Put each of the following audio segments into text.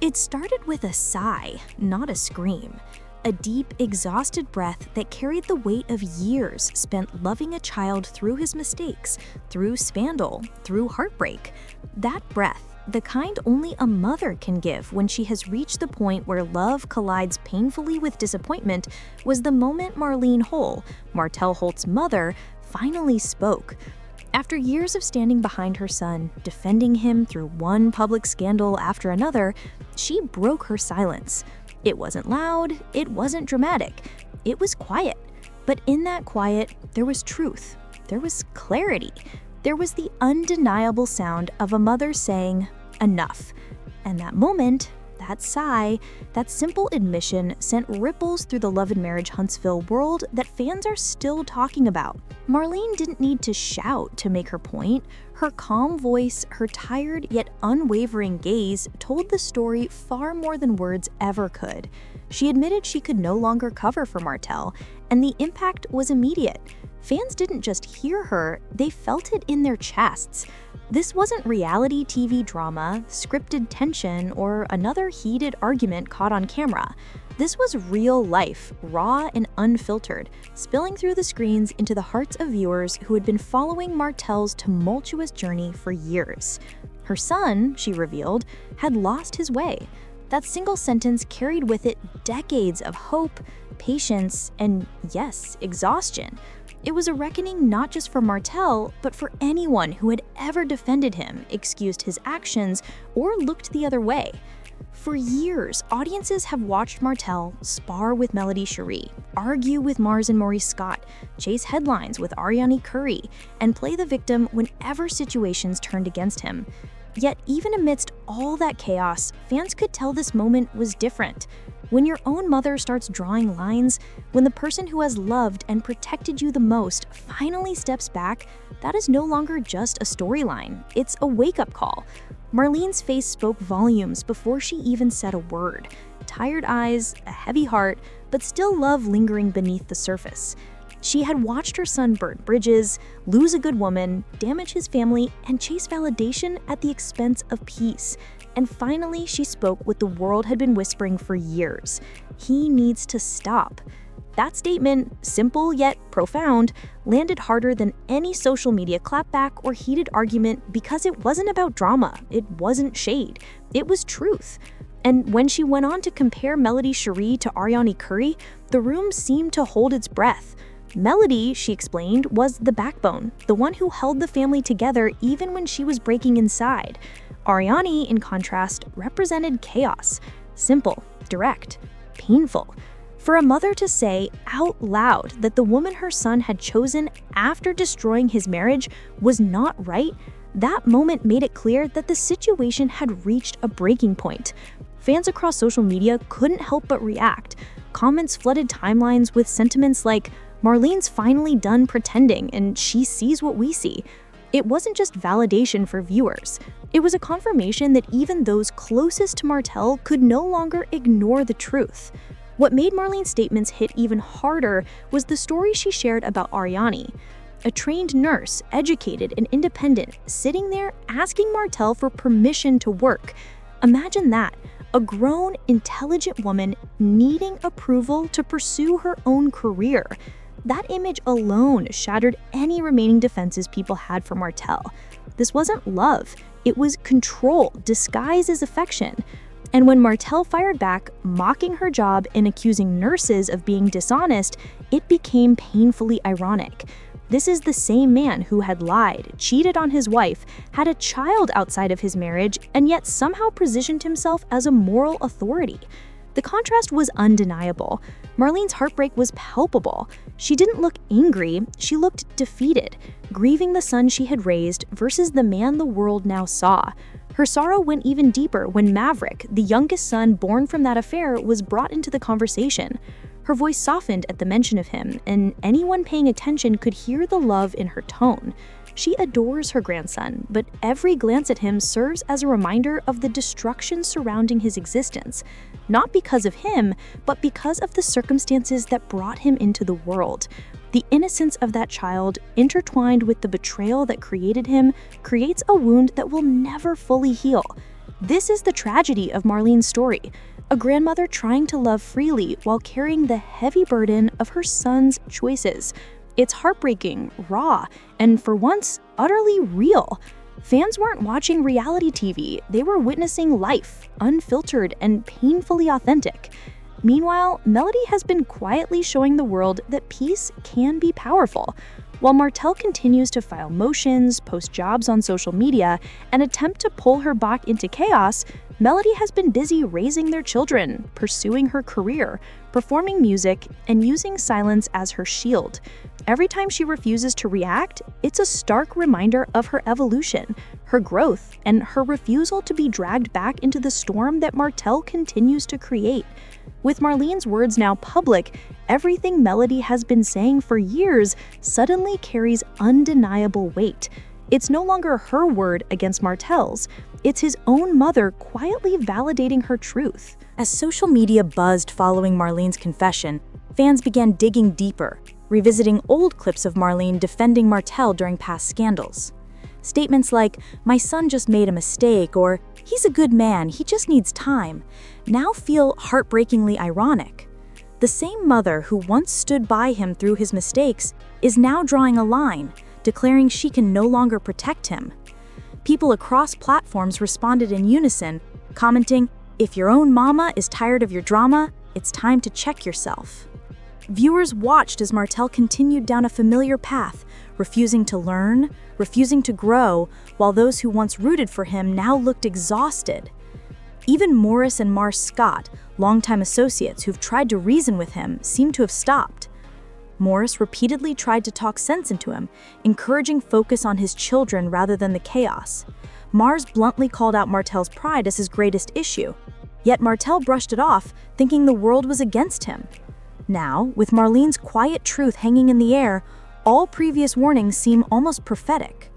It started with a sigh, not a scream. A deep, exhausted breath that carried the weight of years spent loving a child through his mistakes, through scandal, through heartbreak. That breath, the kind only a mother can give when she has reached the point where love collides painfully with disappointment, was the moment Marlene Holt, Martel Holt's mother, finally spoke. After years of standing behind her son, defending him through one public scandal after another, she broke her silence. It wasn't loud, it wasn't dramatic, it was quiet. But in that quiet, there was truth, there was clarity, there was the undeniable sound of a mother saying, "Enough." And that moment, that sigh, that simple admission sent ripples through the Love and Marriage Huntsville world that fans are still talking about. Marlene didn't need to shout to make her point. Her calm voice, her tired yet unwavering gaze told the story far more than words ever could. She admitted she could no longer cover for Martel, and the impact was immediate. Fans didn't just hear her, they felt it in their chests. This wasn't reality TV drama, scripted tension, or another heated argument caught on camera. This was real life, raw and unfiltered, spilling through the screens into the hearts of viewers who had been following Martel's tumultuous journey for years. Her son, she revealed, had lost his way. That single sentence carried with it decades of hope, patience, and yes, exhaustion. It was a reckoning not just for Martel, but for anyone who had ever defended him, excused his actions, or looked the other way. For years, audiences have watched Martel spar with Melody Cherie, argue with Mars and Maurice Scott, chase headlines with Ariane Curry, and play the victim whenever situations turned against him. Yet even amidst all that chaos, fans could tell this moment was different. When your own mother starts drawing lines, when the person who has loved and protected you the most finally steps back, that is no longer just a storyline, it's a wake-up call. Marlene's face spoke volumes before she even said a word. Tired eyes, a heavy heart, but still love lingering beneath the surface. She had watched her son burn bridges, lose a good woman, damage his family, and chase validation at the expense of peace. And finally, she spoke what the world had been whispering for years. He needs to stop. That statement, simple yet profound, landed harder than any social media clapback or heated argument because it wasn't about drama, it wasn't shade, it was truth. And when she went on to compare Melody Cherie to Ariane Curry, the room seemed to hold its breath. Melody, she explained, was the backbone, the one who held the family together even when she was breaking inside. Ariane, in contrast, represented chaos, simple, direct, painful. For a mother to say out loud that the woman her son had chosen after destroying his marriage was not right, that moment made it clear that the situation had reached a breaking point. Fans across social media couldn't help but react. Comments flooded timelines with sentiments like, "Marlene's finally done pretending and she sees what we see." It wasn't just validation for viewers. It was a confirmation that even those closest to Martel could no longer ignore the truth. What made Marlene's statements hit even harder was the story she shared about Ariane. A trained nurse, educated and independent, sitting there asking Martel for permission to work. Imagine that, a grown, intelligent woman needing approval to pursue her own career. That image alone shattered any remaining defenses people had for Martel. This wasn't love, it was control disguised as affection. And when Martel fired back, mocking her job and accusing nurses of being dishonest, it became painfully ironic. This is the same man who had lied, cheated on his wife, had a child outside of his marriage, and yet somehow positioned himself as a moral authority. The contrast was undeniable. Marlene's heartbreak was palpable. She didn't look angry, she looked defeated, grieving the son she had raised versus the man the world now saw. Her sorrow went even deeper when Maverick, the youngest son born from that affair, was brought into the conversation. Her voice softened at the mention of him, and anyone paying attention could hear the love in her tone. She adores her grandson, but every glance at him serves as a reminder of the destruction surrounding his existence, not because of him, but because of the circumstances that brought him into the world. The innocence of that child, intertwined with the betrayal that created him, creates a wound that will never fully heal. This is the tragedy of Marlene's story, a grandmother trying to love freely while carrying the heavy burden of her son's choices. It's heartbreaking, raw, and for once, utterly real. Fans weren't watching reality TV, they were witnessing life, unfiltered and painfully authentic. Meanwhile, Melody has been quietly showing the world that peace can be powerful. While Martell continues to file motions, post jobs on social media, and attempt to pull her back into chaos, Melody has been busy raising their children, pursuing her career, performing music, and using silence as her shield. Every time she refuses to react, it's a stark reminder of her evolution, her growth, and her refusal to be dragged back into the storm that Martell continues to create. With Marlene's words now public, everything Melody has been saying for years suddenly carries undeniable weight. It's no longer her word against Martell's. It's his own mother quietly validating her truth. As social media buzzed following Marlene's confession, fans began digging deeper, revisiting old clips of Marlene defending Martell during past scandals. Statements like, "My son just made a mistake," or "He's a good man, he just needs time," now feel heartbreakingly ironic. The same mother who once stood by him through his mistakes is now drawing a line, declaring she can no longer protect him. People across platforms responded in unison, commenting, "If your own mama is tired of your drama, it's time to check yourself." Viewers watched as Martell continued down a familiar path, refusing to learn, refusing to grow, while those who once rooted for him now looked exhausted. Even Morris and Mars Scott, longtime associates who've tried to reason with him, seem to have stopped. Morris repeatedly tried to talk sense into him, encouraging focus on his children rather than the chaos. Mars bluntly called out Martell's pride as his greatest issue. Yet Martell brushed it off, thinking the world was against him. Now, with Marlene's quiet truth hanging in the air, all previous warnings seem almost prophetic.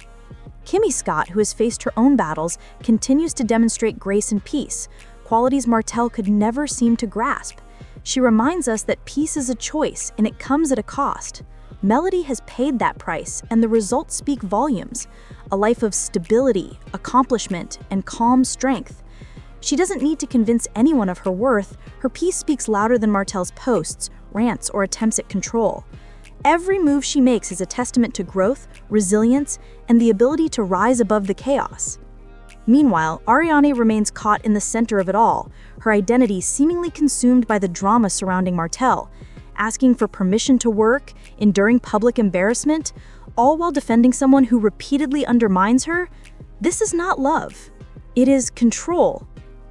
Kimmy Scott, who has faced her own battles, continues to demonstrate grace and peace, qualities Martell could never seem to grasp. She reminds us that peace is a choice, and it comes at a cost. Melody has paid that price, and the results speak volumes. A life of stability, accomplishment, and calm strength. She doesn't need to convince anyone of her worth. Her peace speaks louder than Martell's posts, rants, or attempts at control. Every move she makes is a testament to growth, resilience, and the ability to rise above the chaos. Meanwhile, Ariane remains caught in the center of it all, her identity seemingly consumed by the drama surrounding Martell, asking for permission to work, enduring public embarrassment, all while defending someone who repeatedly undermines her. This is not love. It is control.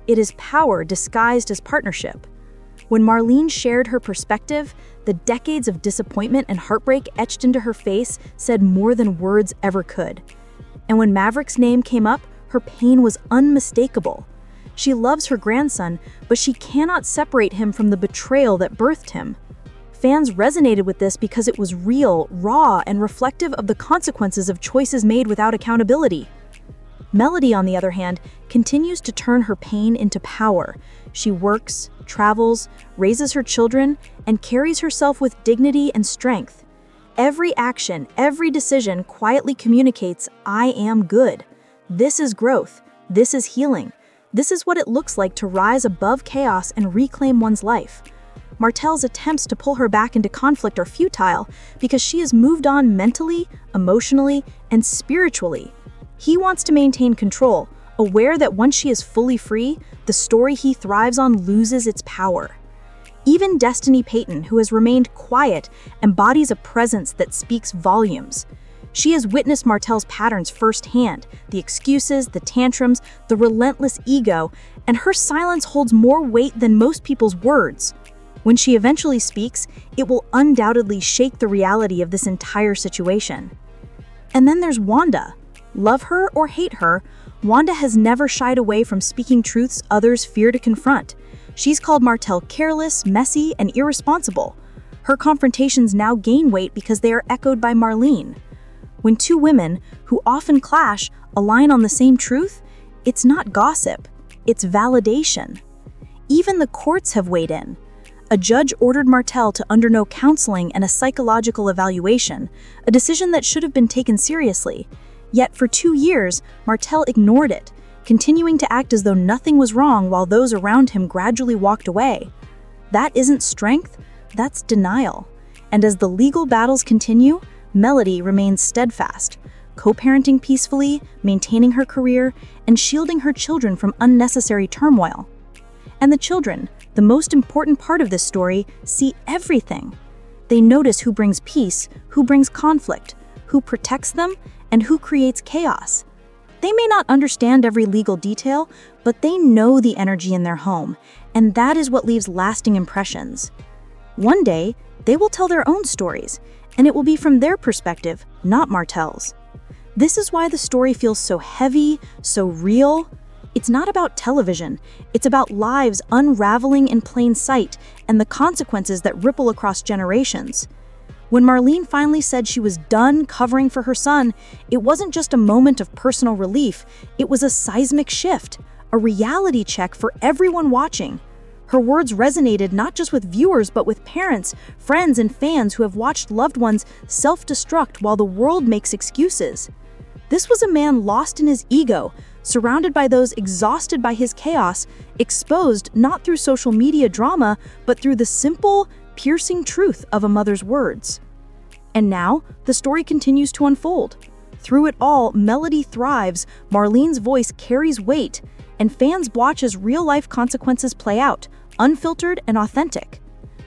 It is power disguised as partnership. When Marlene shared her perspective, the decades of disappointment and heartbreak etched into her face said more than words ever could. And when Maverick's name came up, her pain was unmistakable. She loves her grandson, but she cannot separate him from the betrayal that birthed him. Fans resonated with this because it was real, raw, and reflective of the consequences of choices made without accountability. Melody, on the other hand, continues to turn her pain into power. She works, travels, raises her children, and carries herself with dignity and strength. Every action, every decision quietly communicates, "I am good." This is growth. This is healing. This is what it looks like to rise above chaos and reclaim one's life. Martell's attempts to pull her back into conflict are futile because she has moved on mentally, emotionally, and spiritually. He wants to maintain control, aware that once she is fully free, the story he thrives on loses its power. Even Destiny Payton, who has remained quiet, embodies a presence that speaks volumes. She has witnessed Martell's patterns firsthand, the excuses, the tantrums, the relentless ego, and her silence holds more weight than most people's words. When she eventually speaks, it will undoubtedly shake the reality of this entire situation. And then there's Wanda. Love her or hate her, Wanda has never shied away from speaking truths others fear to confront. She's called Martell careless, messy, and irresponsible. Her confrontations now gain weight because they are echoed by Marlene. When two women, who often clash, align on the same truth, it's not gossip, it's validation. Even the courts have weighed in. A judge ordered Martell to undergo counseling and a psychological evaluation, a decision that should have been taken seriously. Yet for 2 years, Martell ignored it, continuing to act as though nothing was wrong while those around him gradually walked away. That isn't strength, that's denial. And as the legal battles continue, Melody remains steadfast, co-parenting peacefully, maintaining her career, and shielding her children from unnecessary turmoil. And the children, the most important part of this story, see everything. They notice who brings peace, who brings conflict, who protects them, and who creates chaos. They may not understand every legal detail, but they know the energy in their home, and that is what leaves lasting impressions. One day, they will tell their own stories, and it will be from their perspective, not Martel's. This is why the story feels so heavy, so real. It's not about television, it's about lives unraveling in plain sight and the consequences that ripple across generations. When Marlene finally said she was done covering for her son, it wasn't just a moment of personal relief, it was a seismic shift, a reality check for everyone watching. Her words resonated not just with viewers but with parents, friends, and fans who have watched loved ones self-destruct while the world makes excuses. This was a man lost in his ego, surrounded by those exhausted by his chaos, exposed not through social media drama, but through the simple, piercing truth of a mother's words. And now, the story continues to unfold. Through it all, Melody thrives, Marlene's voice carries weight, and fans watch as real-life consequences play out, unfiltered and authentic.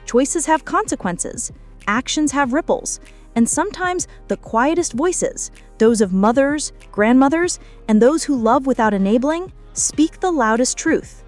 Choices have consequences, actions have ripples, and sometimes the quietest voices, those of mothers, grandmothers, and those who love without enabling, speak the loudest truth.